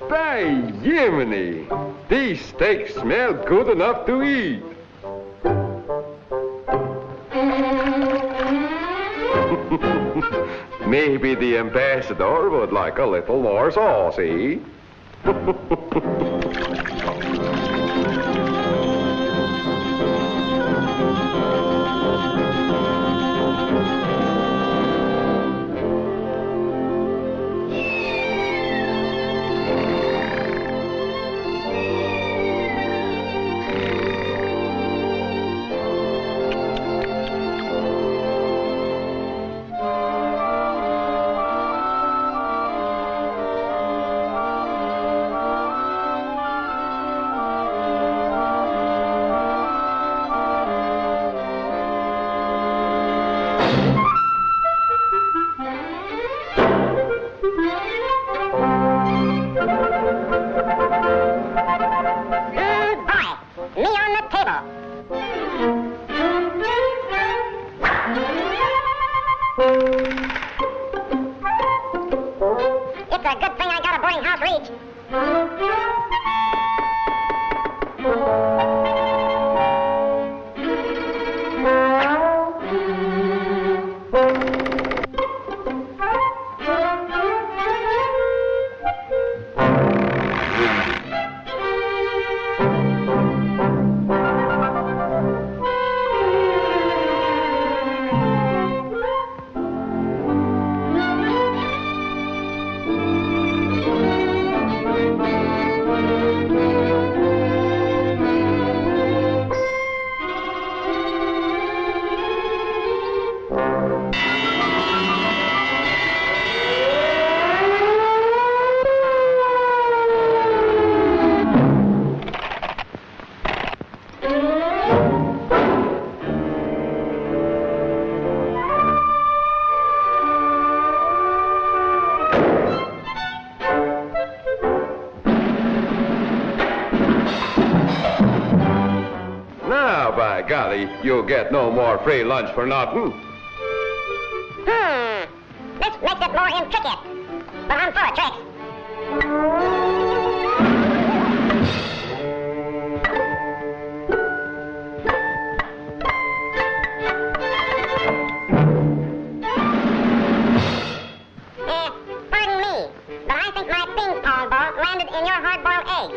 By Jiminy, these steaks smell good enough to eat. Maybe the ambassador would like a little more sauce, eh? It's a good thing I got a boarding house reach. By golly, you'll get no more free lunch for nothing. This makes it more intricate. But I'm full of tricks. Pardon me, but I think my ping pong ball landed in your hard-boiled egg.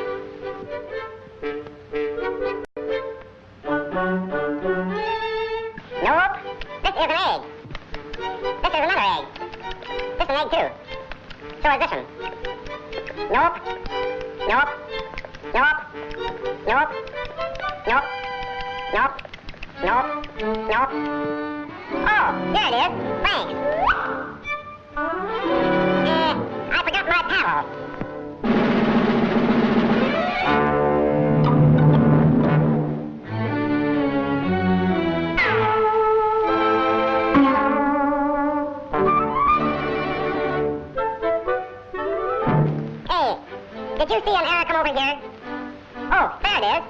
Nope. This is an egg. This is another egg. This is an egg, too. So is this one. Nope. Nope. Nope. Nope. Nope. Nope. Nope. Nope. Oh, here it is. Thanks. I forgot my paddle. Did you see an arrow come over here? Oh, there it is.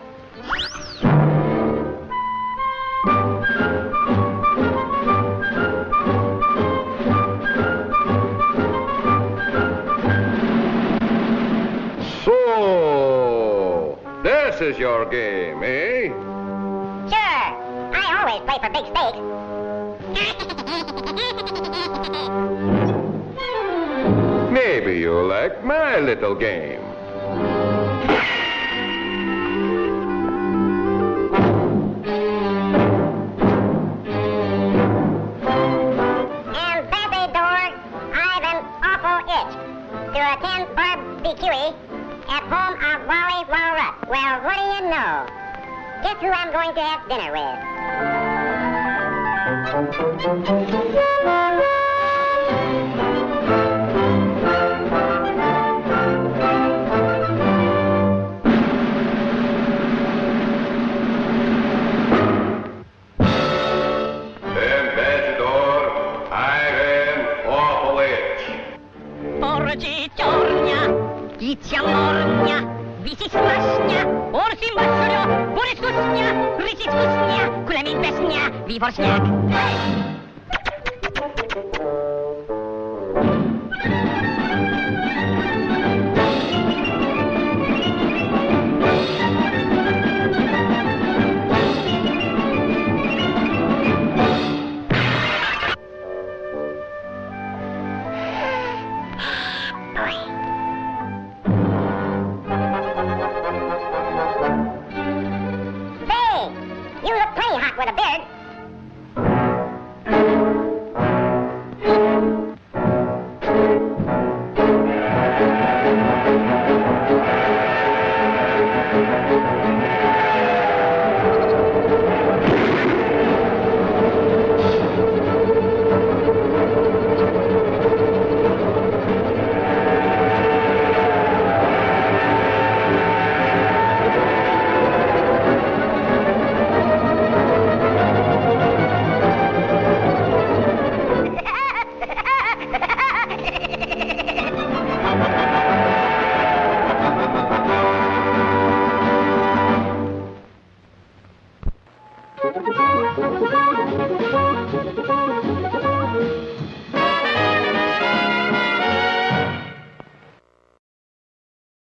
So, this is your game, eh? Sure. I always play for big stakes. Maybe you like my little game. To attend barbecue at home of Wally Walrus. Well, what do you know? Guess who I'm going to have dinner Птиця морня, висить класня, орсим басурю, курить вкусня, рысить вкусня, кулямин песня, виборсняк. boy.